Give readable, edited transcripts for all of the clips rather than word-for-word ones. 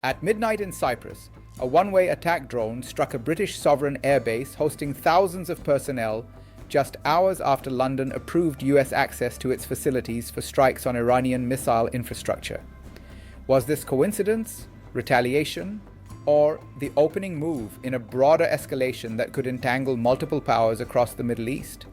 At midnight in Cyprus, a one-way attack drone struck a British sovereign airbase hosting thousands of personnel just hours after London approved US access to its facilities for strikes on Iranian missile infrastructure. Was this coincidence, retaliation, or the opening move in a broader escalation that could entangle multiple powers across the Middle East?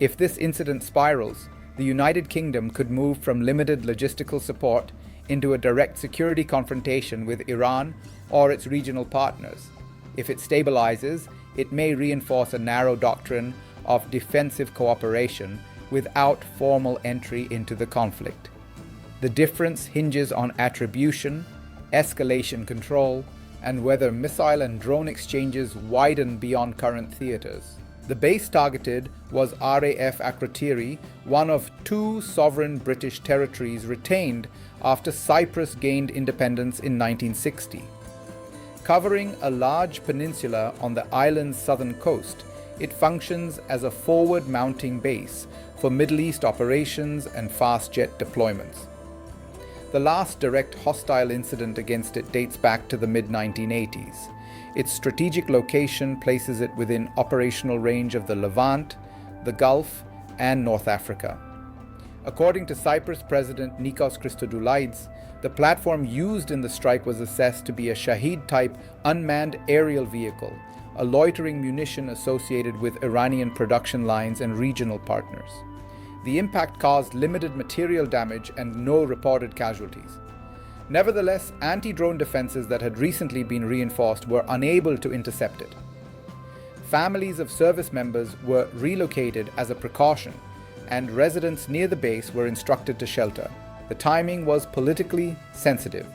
If this incident spirals, the United Kingdom could move from limited logistical support into a direct security confrontation with Iran or its regional partners. If it stabilizes, it may reinforce a narrow doctrine of defensive cooperation without formal entry into the conflict. The difference hinges on attribution, escalation control, and whether missile and drone exchanges widen beyond current theaters. The base targeted was RAF Akrotiri, one of two sovereign British territories retained after Cyprus gained independence in 1960. Covering a large peninsula on the island's southern coast, it functions as a forward-mounting base for Middle East operations and fast jet deployments. The last direct hostile incident against it dates back to the mid-1980s. Its strategic location places it within operational range of the Levant, the Gulf, and North Africa. According to Cyprus President Nikos Christodoulides, the platform used in the strike was assessed to be a Shahid-type unmanned aerial vehicle, a loitering munition associated with Iranian production lines and regional partners. The impact caused limited material damage and no reported casualties. Nevertheless, anti-drone defenses that had recently been reinforced were unable to intercept it. Families of service members were relocated as a precaution, and residents near the base were instructed to shelter. The timing was politically sensitive.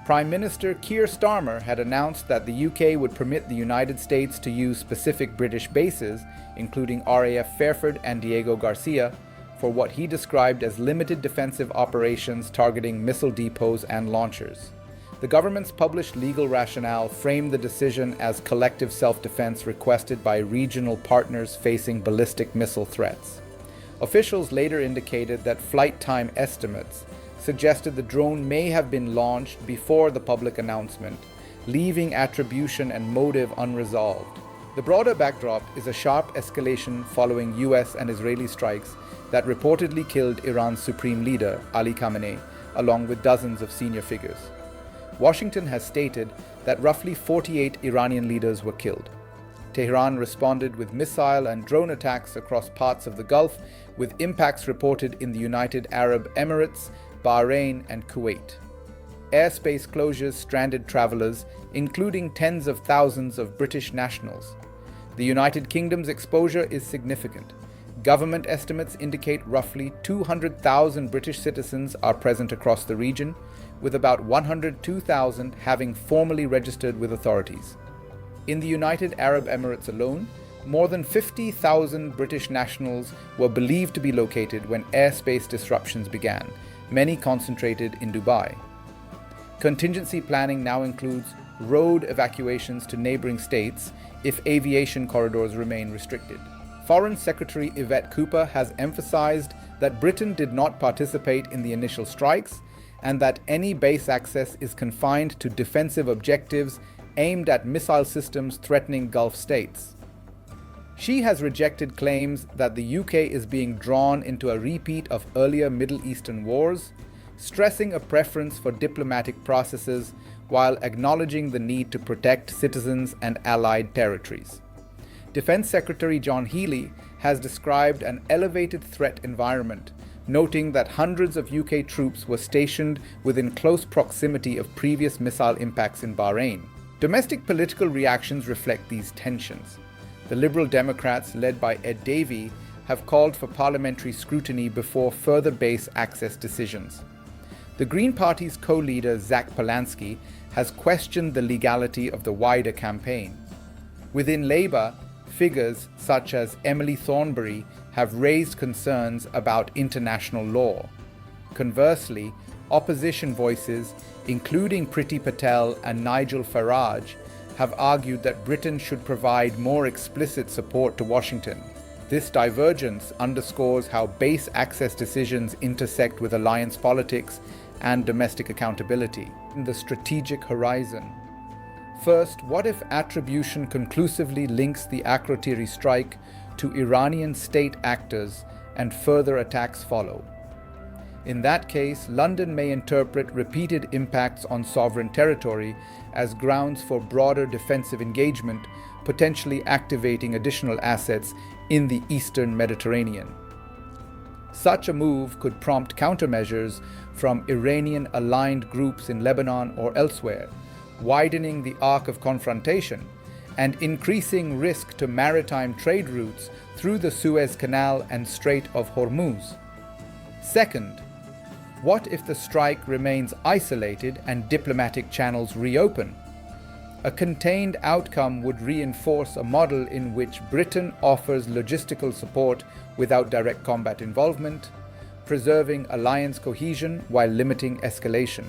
Prime Minister Keir Starmer had announced that the UK would permit the United States to use specific British bases, including RAF Fairford and Diego Garcia, for what he described as limited defensive operations targeting missile depots and launchers. The government's published legal rationale framed the decision as collective self-defense requested by regional partners facing ballistic missile threats. Officials later indicated that flight time estimates suggested the drone may have been launched before the public announcement, leaving attribution and motive unresolved. The broader backdrop is a sharp escalation following US and Israeli strikes that reportedly killed Iran's supreme leader, Ali Khamenei, along with dozens of senior figures. Washington has stated that roughly 48 Iranian leaders were killed. Tehran responded with missile and drone attacks across parts of the Gulf, with impacts reported in the United Arab Emirates, Bahrain, and Kuwait. Airspace closures stranded travelers, including tens of thousands of British nationals. The United Kingdom's exposure is significant. Government estimates indicate roughly 200,000 British citizens are present across the region, with about 102,000 having formally registered with authorities. In the United Arab Emirates alone, more than 50,000 British nationals were believed to be located when airspace disruptions began, many concentrated in Dubai. Contingency planning now includes road evacuations to neighboring states if aviation corridors remain restricted. Foreign Secretary Yvette Cooper has emphasized that Britain did not participate in the initial strikes and that any base access is confined to defensive objectives aimed at missile systems threatening Gulf states. She has rejected claims that the UK is being drawn into a repeat of earlier Middle Eastern wars, stressing a preference for diplomatic processes while acknowledging the need to protect citizens and allied territories. Defense Secretary John Healey has described an elevated threat environment, noting that hundreds of UK troops were stationed within close proximity of previous missile impacts in Bahrain. Domestic political reactions reflect these tensions. The Liberal Democrats, led by Ed Davey, have called for parliamentary scrutiny before further base access decisions. The Green Party's co-leader Zach Polanski has questioned the legality of the wider campaign. Within Labour, figures such as Emily Thornberry have raised concerns about international law. Conversely, opposition voices, including Priti Patel and Nigel Farage, have argued that Britain should provide more explicit support to Washington. This divergence underscores how base access decisions intersect with alliance politics and domestic accountability. In the strategic horizon. First, what if attribution conclusively links the Akrotiri strike to Iranian state actors and further attacks follow? In that case, London may interpret repeated impacts on sovereign territory as grounds for broader defensive engagement, potentially activating additional assets in the eastern Mediterranean. Such a move could prompt countermeasures from Iranian-aligned groups in Lebanon or elsewhere, widening the arc of confrontation and increasing risk to maritime trade routes through the Suez Canal and Strait of Hormuz. Second, what if the strike remains isolated and diplomatic channels reopen? A contained outcome would reinforce a model in which Britain offers logistical support without direct combat involvement, preserving alliance cohesion while limiting escalation.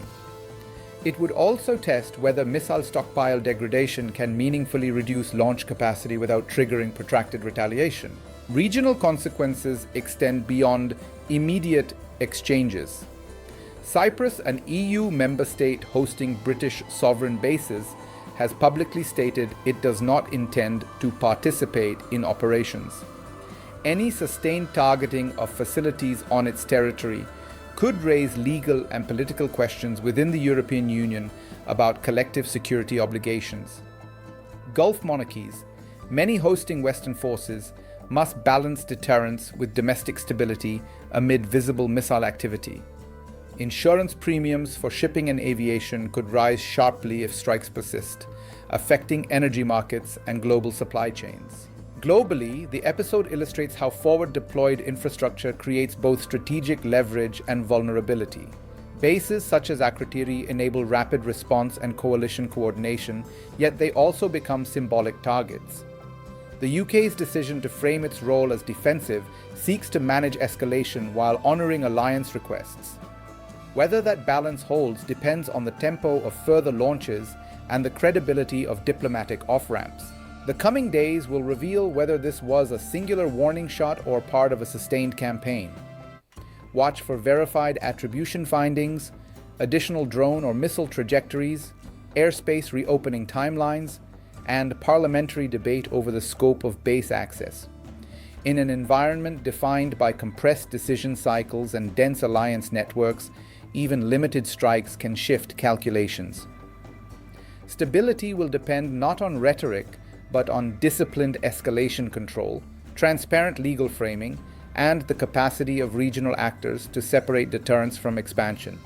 It would also test whether missile stockpile degradation can meaningfully reduce launch capacity without triggering protracted retaliation. Regional consequences extend beyond immediate exchanges. Cyprus, an EU member state hosting British sovereign bases, has publicly stated it does not intend to participate in operations. Any sustained targeting of facilities on its territory could raise legal and political questions within the European Union about collective security obligations. Gulf monarchies, many hosting Western forces, must balance deterrence with domestic stability amid visible missile activity. Insurance premiums for shipping and aviation could rise sharply if strikes persist, affecting energy markets and global supply chains. Globally, the episode illustrates how forward-deployed infrastructure creates both strategic leverage and vulnerability. Bases such as Akrotiri enable rapid response and coalition coordination, yet they also become symbolic targets. The UK's decision to frame its role as defensive seeks to manage escalation while honouring alliance requests. Whether that balance holds depends on the tempo of further launches and the credibility of diplomatic off-ramps. The coming days will reveal whether this was a singular warning shot or part of a sustained campaign. Watch for verified attribution findings, additional drone or missile trajectories, airspace reopening timelines, and parliamentary debate over the scope of base access. In an environment defined by compressed decision cycles and dense alliance networks, even limited strikes can shift calculations. Stability will depend not on rhetoric, but on disciplined escalation control, transparent legal framing, and the capacity of regional actors to separate deterrence from expansion.